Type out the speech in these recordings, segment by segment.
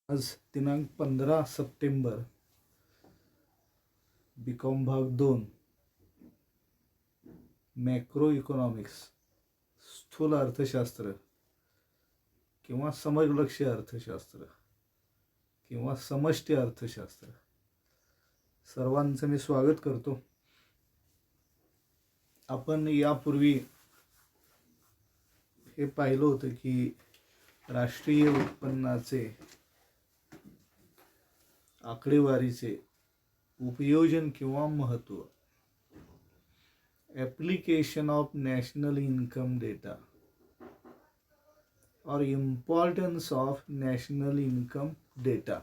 आज दिनांक 15 September, BCom भाग 2, मॅक्रो इकॉनॉमिक्स, स्थूल अर्थशास्त्र किंवा समलक्ष्य अर्थशास्त्र किंवा समष्टी अर्थशास्त्र. सर्वांचं मी स्वागत करतो. आपण यापूर्वी हे पाहिलं होतं की राष्ट्रीय उत्पन्नाचे आकडेवारीचे उपयोजन किंवा महत्त्व, application of national income data और importance of national income data.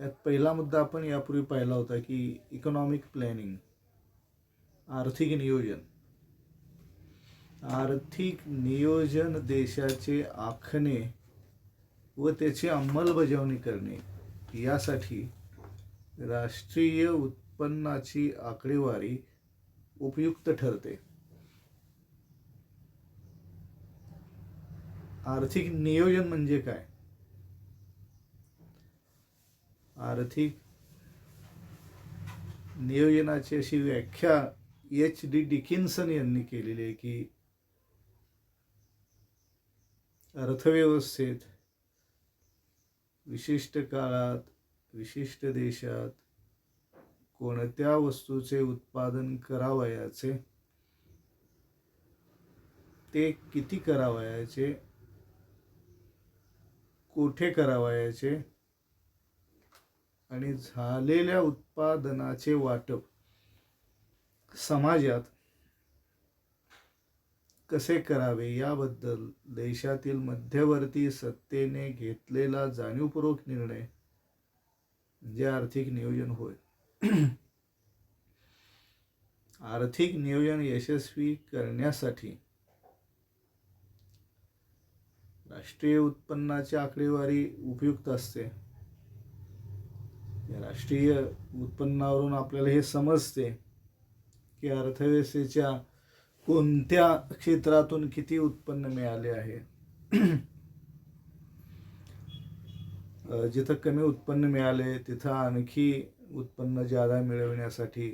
यात पहिला मुद्दा आपण यापूर्वी पाहिला होता की इकॉनॉमिक प्लॅनिंग, आर्थिक नियोजन. आर्थिक नियोजन देशाचे आखणे व त्याची अंमलबजावणी करणे यासाठी राष्ट्रीय उत्पन्नाची आकडेवारी उपयुक्त ठरते. आर्थिक नियोजन म्हणजे काय? आर्थिक नियोजनाची अशी व्याख्या H.D. डिकिन्सन यांनी केलेली आहे की अर्थव्यवस्थेत विशिष्ट काळात विशिष्ट देशात कोणत्या वस्तूचे उत्पादन करावयाचे, ते किती करावयाचे, कुठे करावयाचे आणि झालेल्या उत्पादनाचे वाटप समाजात कसे करावे याबद्दल देशातील मध्यवर्ती सत्तेने घेतलेला जाणीवपूर्वक निर्णय म्हणजे आर्थिक नियोजन होय. आर्थिक नियोजन यशस्वी करण्यासाठी राष्ट्रीय उत्पन्नाची आकडेवारी उपयुक्त असते. राष्ट्रीय उत्पन्नावरून आपल्याला हे समजते की अर्थव्यवस्थेच्या कोणत्या क्षेत्रातून किती उत्पन्न मिळाले आहे. जिथं कमी उत्पन्न मिळाले तिथं आणखी उत्पन्न जादा मिळवण्यासाठी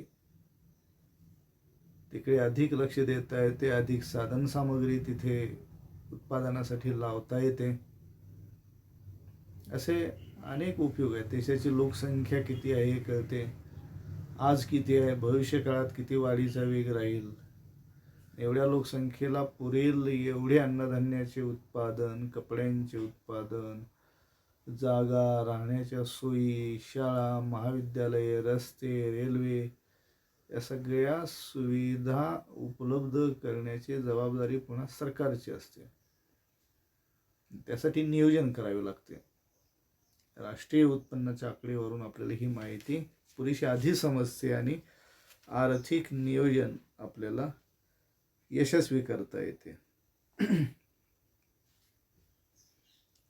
तिकडे अधिक लक्ष देता येते, अधिक साधन सामग्री तिथे उत्पादनासाठी लावता येते. असे अनेक उपयोग आहेत. देशाची लोकसंख्या किती आहे हे कळते, आज किती आहे, भविष्य काळात किती वाढीचा वेग राहील, एवढ्या लोकसंख्येला पुरेल एवढे अन्नधान्याचे उत्पादन, कपड्यांचे उत्पादन, जागा, राहण्याच्या सोयी, शाळा, महाविद्यालये, रस्ते, रेल्वे या सगळ्या सुविधा उपलब्ध करण्याची जबाबदारी पुन्हा सरकारची असते. त्यासाठी नियोजन करावे लागते. राष्ट्रीय उत्पन्नाच्या आकडेवरून आपल्याला ही माहिती पुरेशी आधी समजते आणि आर्थिक नियोजन आपल्याला यशस्वी करता येते.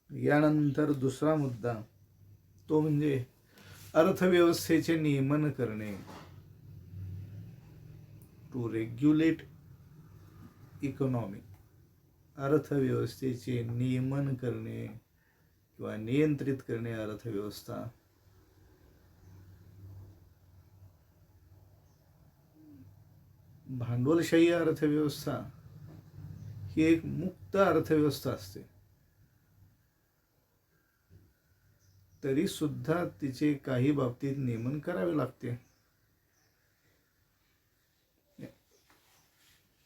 यानंतर दुसरा मुद्दा तो म्हणजे अर्थव्यवस्थेचे नियमन करणे, टू रेग्युलेट इकॉनॉमी. अर्थव्यवस्थेचे नियमन करणे किंवा नियंत्रित करणे अर्थव्यवस्था. भांडवलशाही अर्थव्यवस्था ही एक मुक्त अर्थव्यवस्था असते, तरी सुद्धा तिचे काही बाबतीत नियमन करावे लागते.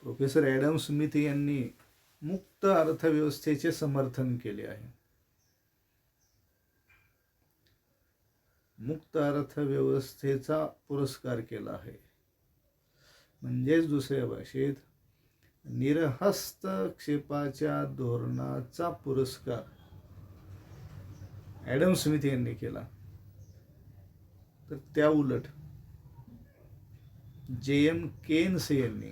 प्रोफेसर ॲडम स्मिथ यांनी मुक्त अर्थव्यवस्थेचे समर्थन केले आहे. मुक्त अर्थव्यवस्थेचा पुरस्कार केला आहे. म्हणजेच दुसऱ्या भाषेत निरहस्तक्षेपाच्या धोरणाचा पुरस्कार ॲडम स्मिथ यांनी केला. तर त्या उलट J.M. केन्स यांनी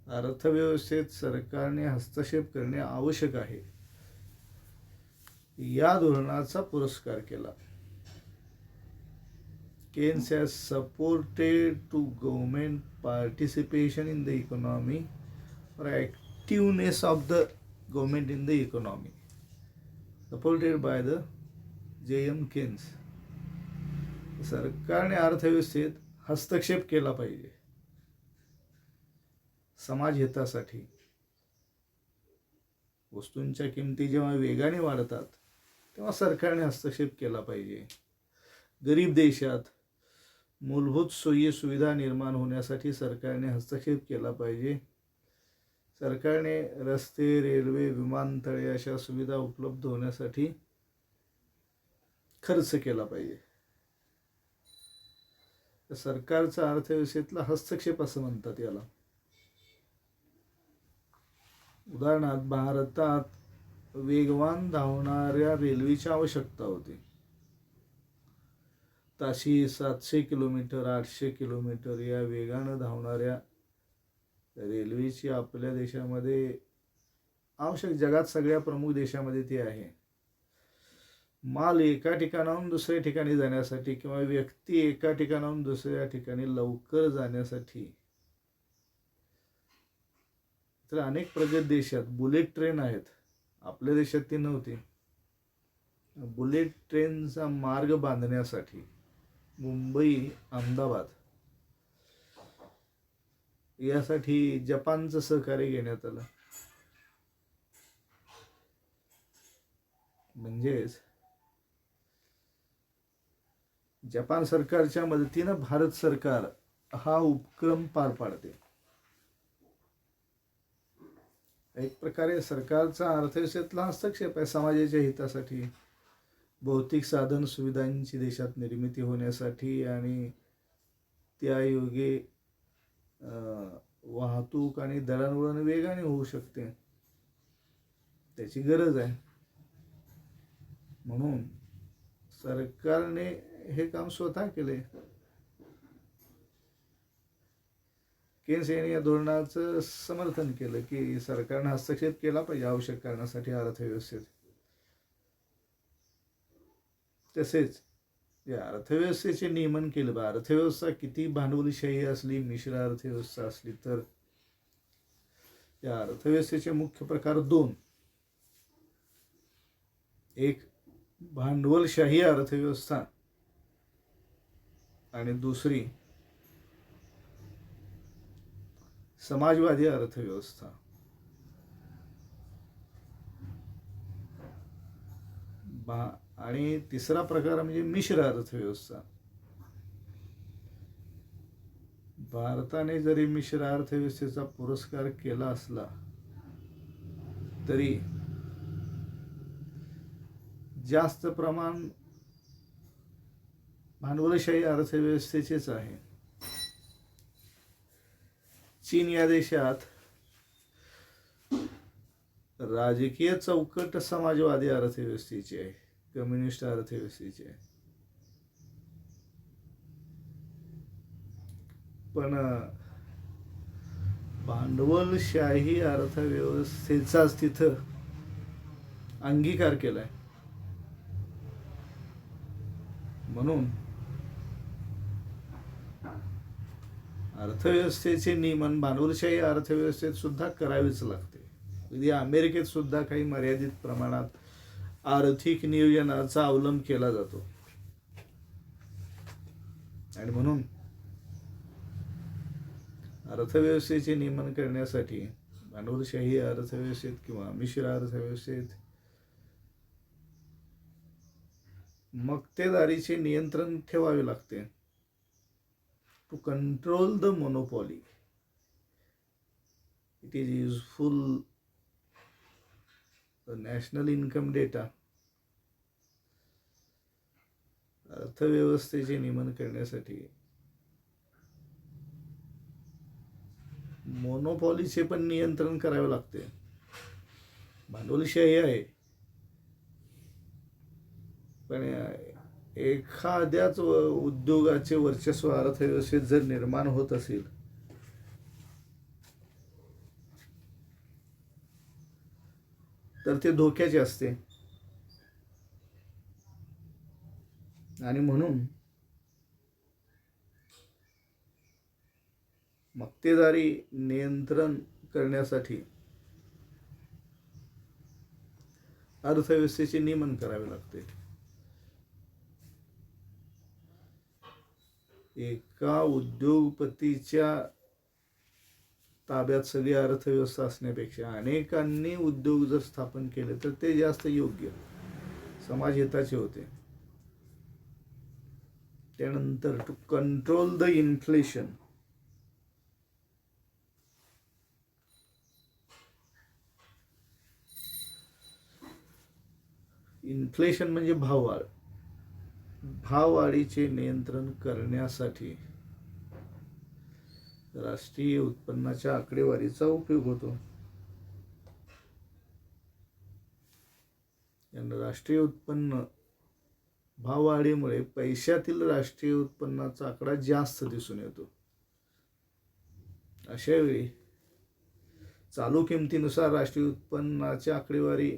अर्थव्यवस्थेत सरकारने हस्तक्षेप करणे आवश्यक आहे या धोरणाचा पुरस्कार केला. Keynes has supported to government participation in the economy or activeness of the government in the economy, supported by the J.M. Keynes. सरकारने अर्थव्यवस्थेत हस्तक्षेप केला पाहिजे समाज हितासाठी. वस्तूंच्या किमती जेव्हा वेगाने वाढतात तेव्हा सरकारने हस्तक्षेप केला पाहिजे. गरीब देशात मूलभूत सोयी सुविधा निर्माण होण्यासाठी सरकारने हस्तक्षेप केला पाहिजे. सरकारने रस्ते, रेल्वे, विमानतळे अशा सुविधा उपलब्ध होण्यासाठी खर्च केला पाहिजे. सरकारचा अर्थव्यवस्थेतला हस्तक्षेप असं म्हणतात याला. उदाहरणार्थ भारतात वेगवान धावणाऱ्या रेल्वेची आवश्यकता होती. ताशी 700 किलोमीटर, 800 किलोमीटर या वेगानं धावणाऱ्या रेल्वेची आपल्या देशामध्ये आवश्यक, जगात सगळ्या प्रमुख देशामध्ये ती आहे. माल एका ठिकाणाहून दुसऱ्या ठिकाणी जाण्यासाठी किंवा व्यक्ती एका ठिकाणाहून दुसऱ्या ठिकाणी लवकर जाण्यासाठी तर अनेक प्रगत देशात बुलेट ट्रेन आहेत. आपल्या देशात ती नव्हती. बुलेट ट्रेनचा मार्ग बांधण्यासाठी मुंबई, अहमदाबाद यासाठी जपानचं सहकार्य घेण्यात आलं. म्हणजेच जपान सरकारच्या मदतीनं भारत सरकार हा उपक्रम पार पाडते. एक प्रकारे सरकारचा अर्थव्यवस्थेतला हस्तक्षेप आहे समाजाच्या हितासाठी, भौतिक साधन सुविधांची देशात निर्मिती होण्यासाठी आणि त्यायोगे वाहतूक आणि दळणवळण वेगाने होऊ शकते, त्याची गरज आहे. म्हणून सरकारने हे काम स्वतः केले. केन्स यांनी या धोरणाचं समर्थन केलं की सरकारने हस्तक्षेप केला पाहिजे आवश्यक कारणासाठी अर्थव्यवस्थेत. तसेच या अर्थव्यवस्थेचे नियमन केलं बा. अर्थव्यवस्था किती भांडवलशाही असली, मिश्र अर्थव्यवस्था असली तर या अर्थव्यवस्थेचे मुख्य प्रकार दोन. एक भांडवलशाही अर्थव्यवस्था आणि दुसरी समाजवादी अर्थव्यवस्था. आणि तिसरा प्रकार म्हणजे मिश्र अर्थव्यवस्था. भारताने जरी मिश्र अर्थव्यवस्थेचा पुरस्कार केला असला तरी जास्त प्रमाण भांडवलशाही अर्थव्यवस्थेचेच आहे. चीन या देशात राजकीय चौकट समाजवादी अर्थव्यवस्थेची आहे, कम्युनिस्ट अर्थव्यवस्थेची आहे. पण भांडवलशाही अर्थव्यवस्थेचाच तिथं अंगीकार केलाय. म्हणून अर्थव्यवस्थेचे नियमन भांडवलशाही अर्थव्यवस्थेत सुद्धा करावेच लागते. म्हणजे अमेरिकेत सुद्धा काही मर्यादित प्रमाणात आर्थिक नियोजनाचा अवलंब केला जातो. आणि म्हणून अर्थव्यवस्थेचे नियमन करण्यासाठी भांडवलशाही अर्थव्यवस्थेत किंवा मिश्र अर्थव्यवस्थेत मक्तेदारीचे नियंत्रण ठेवावे लागते. To control the monopoly it is useful national income data. अर्थव्यवस्थेचे नियमन करण्यासाठी मोनोपॉलीचे पण नियंत्रण करावे लागते. भांडवलशाही आहे पण एखाद्याच उद्योगाचे वर्चस्व अर्थव्यवस्थेत जर निर्माण होत असेल तर ते धोक्याचे असते. आणि म्हणून मक्तेदारी नियंत्रण करण्यासाठी अर्थव्यवस्थेचे नियमन करावे लागते. एका उद्योगपतीच्या ताब्यात सगळी अर्थव्यवस्था असण्यापेक्षा अनेकांनी उद्योग जर स्थापन केले तर ते जास्त योग्य, समाजहिताचे होते. त्यानंतर to control the inflation. Inflation म्हणजे भाववाढ. भाववाढीचे नियंत्रण करण्यासाठी राष्ट्रीय उत्पन्नाच्या आकडेवारीचा उपयोग होतो. राष्ट्रीय उत्पन्न भाववाढीमुळे पैशातील राष्ट्रीय उत्पन्नाचा आकडा जास्त दिसून येतो. अशा वेळी चालू किमतीनुसार राष्ट्रीय उत्पन्नाची आकडेवारी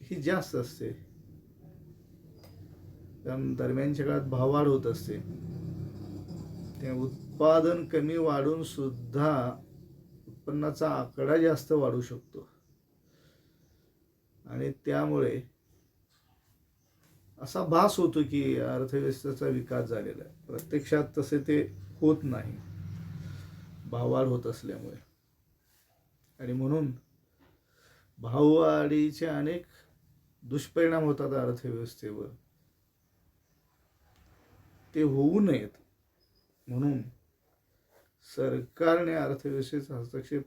ही जास्त असते, कारण दरम्यानच्या काळात भाववाढ होत असते. ते उत्पादन कमी वाढून सुद्धा उत्पन्नाचा आकडा जास्त वाढू शकतो आणि त्यामुळे असा भास होतो की अर्थव्यवस्थेचा विकास झालेला आहे. प्रत्यक्षात तसे ते होत नाही भाववाढ होत असल्यामुळे. आणि म्हणून भाववाढीचे अनेक दुष्परिणाम होतात अर्थव्यवस्थेवर. ते होऊ नयेत म्हणून सरकारने अर्थव्यवस्थेचा हस्तक्षेप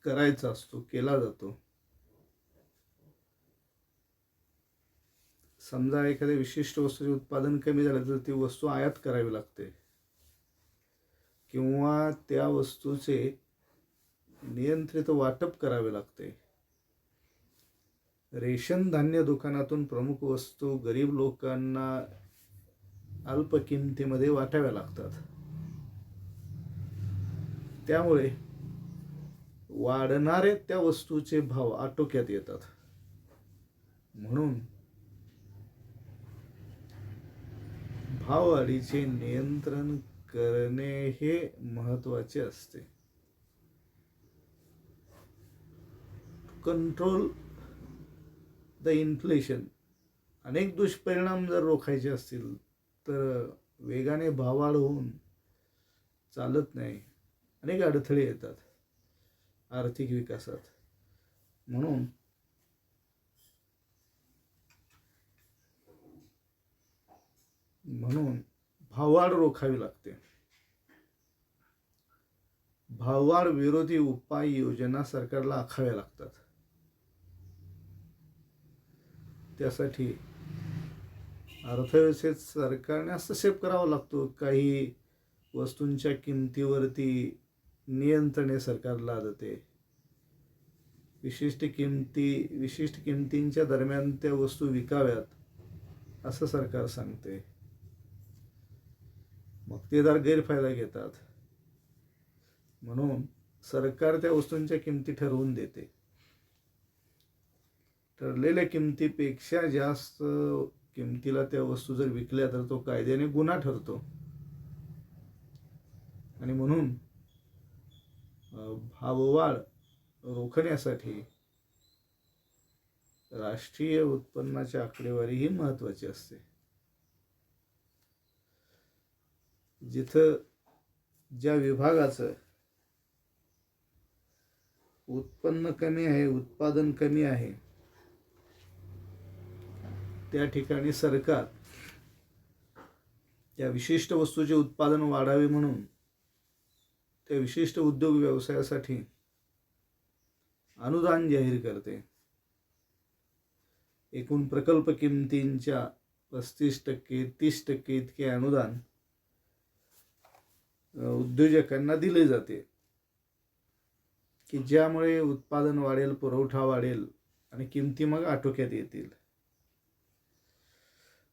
करायचा असतो, केला जातो. समजा एखाद्या विशिष्ट वस्तूचे उत्पादन कमी झालं तर ती वस्तू आयात करावी लागते किंवा त्या वस्तूचे नियंत्रित वाटप करावे लागते. रेशन धान्य दुकानातून प्रमुख वस्तू गरीब लोकांना अल्प किमतीमध्ये वाटाव्या लागतात. त्यामुळे वाढणारे त्या वस्तूचे भाव आटोक्यात येतात. म्हणून भाववाढीचे नियंत्रण करणे हे महत्त्वाचे असते. Control the inflation. अनेक दुष्परिणाम जर रोखायचे असतील तर वेगाने भाववाढ होऊन चालत नाही. अनेक अडथळे येतात आर्थिक विकासात. म्हणून भाववाढ रोखावी लागते. भाववाढ विरोधी उपाययोजना सरकारला आखाव्या लागतात. त्यासाठी अर्थव्यवस्थेत सरकारने हस्तक्षेप करावा लागतो. काही वस्तूंच्या किमतीवरती नियंत्रणे सरकार लादते. विशिष्ट किमतींच्या दरम्यान त्या वस्तू विकाव्यात असं सरकार सांगते. मक्तेदार गैरफायदा घेतात. म्हणून सरकार त्या वस्तूंच्या किमती ठरवून देते. ठरलेल्या किमतीपेक्षा जास्त किमतीला त्या वस्तू जर विकल्या तर तो कायद्याने गुन्हा ठरतो. आणि म्हणून भाववाढ रोखण्यासाठी राष्ट्रीय उत्पन्नाची आकडेवारी ही महत्त्वाची असते. जिथं ज्या विभागाचं उत्पन्न कमी आहे, उत्पादन कमी आहे, त्या ठिकाणी सरकार त्या विशिष्ट वस्तूचे उत्पादन वाढावे म्हणून त्या विशिष्ट उद्योग व्यवसायासाठी अनुदान जाहीर करते. एकूण प्रकल्प किमतींच्या 35%, 30% इतके अनुदान उद्योजकांना दिले जाते की ज्यामुळे उत्पादन वाढेल, पुरवठा वाढेल आणि किमती मग आटोक्यात येतील.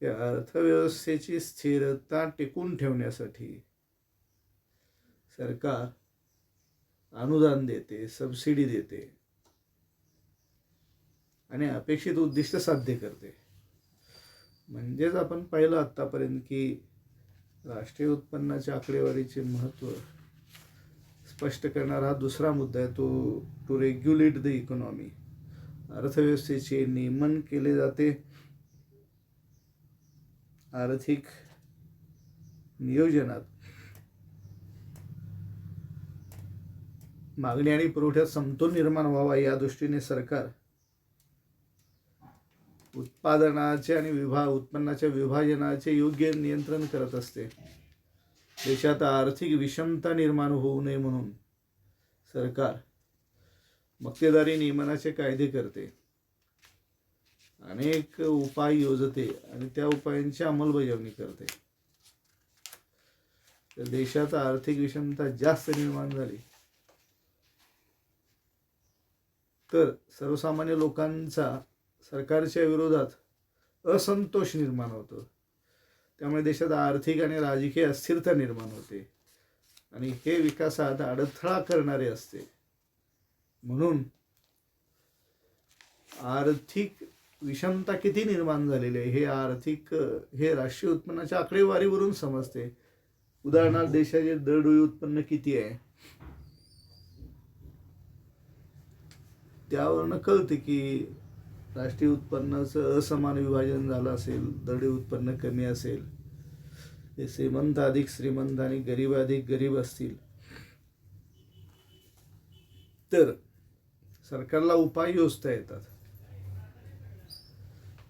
या अर्थव्यवस्थेची स्थिरता टिकून ठेवण्यासाठी सरकार अनुदान देते, सबसिडी देते आणि अपेक्षित उद्दिष्ट साध्य करते. म्हणजेच आपण पाहिलं आत्तापर्यंत की राष्ट्रीय उत्पन्नाच्या आकडेवारीचे महत्त्व स्पष्ट करणारा हा दुसरा मुद्दा आहे, तो टू रेग्युलेट द इकॉनॉमी. अर्थव्यवस्थेचे नियमन केले जाते. आर्थिक नियोजनात मागणी आणि पुरवठ्यात समतोल निर्माण व्हावा या दृष्टीने सरकार उत्पादनाचे आणि उत्पन्नाच्या विभाजनाचे योग्य नियंत्रण करत असते. देशात आर्थिक विषमता निर्माण होऊ नये म्हणून सरकार मक्तेदारी नियमनाचे कायदे करते, अनेक उपाय योजते आणि त्या उपायांची अंमलबजावणी करते. तर देशात आर्थिक विषमता जास्त निर्माण झाली तर सर्वसामान्य लोकांचा सरकारच्या विरोधात असंतोष निर्माण होतो. त्यामुळे देशात आर्थिक आणि राजकीय अस्थिरता निर्माण होते आणि हे विकासात अडथळा करणारे असते. म्हणून आर्थिक विषमता किती निर्माण झालेली आहे हे राष्ट्रीय उत्पन्नाच्या आकडेवारीवरून समजते. उदाहरणार्थ देशाचे दरडोई उत्पन्न किती आहे त्यावरून कळते की राष्ट्रीय उत्पन्नाचं असमान विभाजन झालं असेल, दरडोई उत्पन्न कमी असेल, ते श्रीमंत अधिक श्रीमंत आणि गरीब अधिक गरीब असतील तर सरकारला उपाय योजता येतात.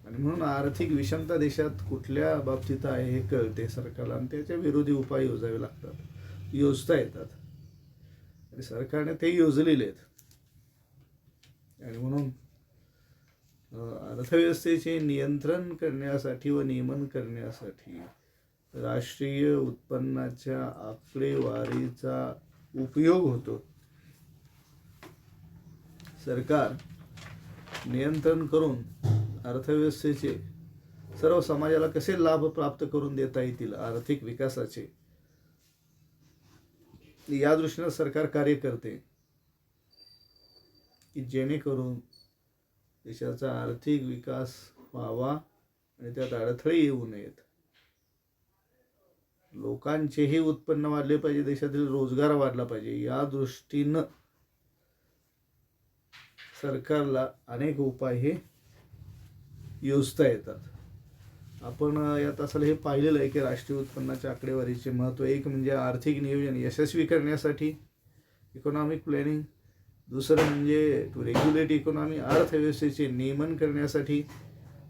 आणि म्हणून आर्थिक विषमता देशात कुठल्या बाबतीत आहे हे कळते सरकारला आणि त्याच्या विरोधी उपाय योजावे लागतात, योजता येतात आणि सरकारने ते योजलेले आहेत. आणि म्हणून अर्थव्यवस्थेचे नियंत्रण करण्यासाठी व नियमन करण्यासाठी राष्ट्रीय उत्पन्नाच्या आकडेवारीचा उपयोग होतो. सरकार नियंत्रण करून अर्थव्यवस्थेचे सर्व समाजाला कसे लाभ प्राप्त करून देता येतील आर्थिक विकासाचे, या दृष्टीने सरकार कार्य करते की जेणेकरून देशाचा आर्थिक विकास व्हावा आणि त्यात अडथळे येऊ नयेत. लोकांचेही उत्पन्न वाढले पाहिजे, देशातील रोजगार वाढला पाहिजे, या दृष्टीनं सरकारला अनेक उपाय हे योजता येतात. आपण या तासाला हे पाहिलेलं आहे की राष्ट्रीय उत्पन्नाच्या आकडेवारीचे महत्त्व, एक म्हणजे आर्थिक नियोजन यशस्वी करण्यासाठी इकॉनॉमिक प्लॅनिंग, दुसरं म्हणजे टू रेग्युलेट इकॉनॉमी, अर्थव्यवस्थेचे नियमन करण्यासाठी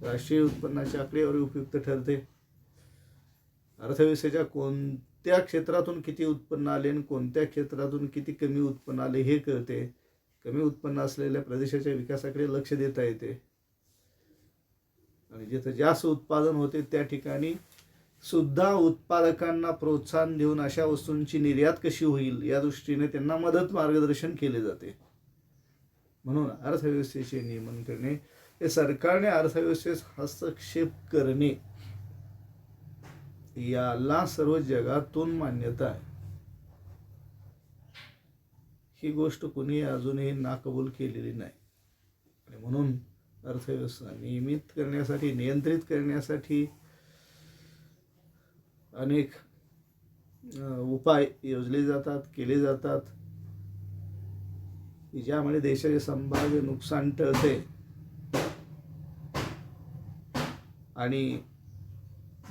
राष्ट्रीय उत्पन्नाची आकडेवारी उपयुक्त ठरते. अर्थव्यवस्थेच्या कोणत्या क्षेत्रातून किती उत्पन्न आले आणि कोणत्या क्षेत्रातून किती कमी उत्पन्न आले हे कळते. कमी उत्पन्न असलेल्या प्रदेशाच्या विकासाकडे लक्ष देता येते आणि जिथे जास्त उत्पादन होते त्या ठिकाणी सुद्धा उत्पादकांना प्रोत्साहन देऊन अशा वस्तूंची निर्यात कशी होईल या दृष्टीने त्यांना मदत मार्गदर्शन केले जाते. म्हणून अर्थव्यवस्थेचे नियमन करणे हे सरकारने अर्थव्यवस्थेस हस्तक्षेप करणे याला सर्व जगातून मान्यता आहे. ही गोष्ट कोणी अजूनही नाकबूल केलेली नाही आणि म्हणून अर्थव्यवस्था नियमित करण्यासाठी, नियंत्रित करण्यासाठी अनेक उपाय योजले जातात, केले जातात, ज्यामुळे देशाचे संभाव्य नुकसान टळते आणि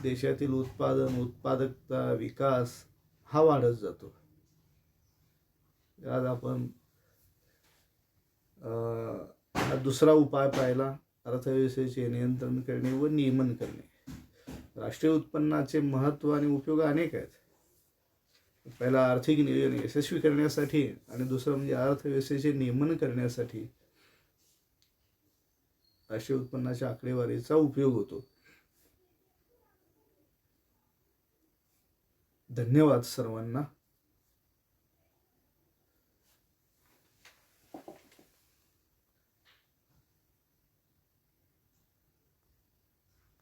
देशातील उत्पादन, उत्पादकता, विकास हा वाढत जातो. आज आपण हा दुसरा उपाय पाहिला, अर्थव्यवस्थेचे नियंत्रण करणे व नियमन करणे. राष्ट्रीय उत्पन्नाचे महत्त्व आणि उपयोग अनेक आहेत. पहिला आर्थिक नियोजन यशस्वी करण्यासाठी आणि दुसरं म्हणजे अर्थव्यवस्थेचे नियमन करण्यासाठी राष्ट्रीय उत्पन्नाच्या आकडेवारीचा उपयोग होतो. धन्यवाद सर्वांना.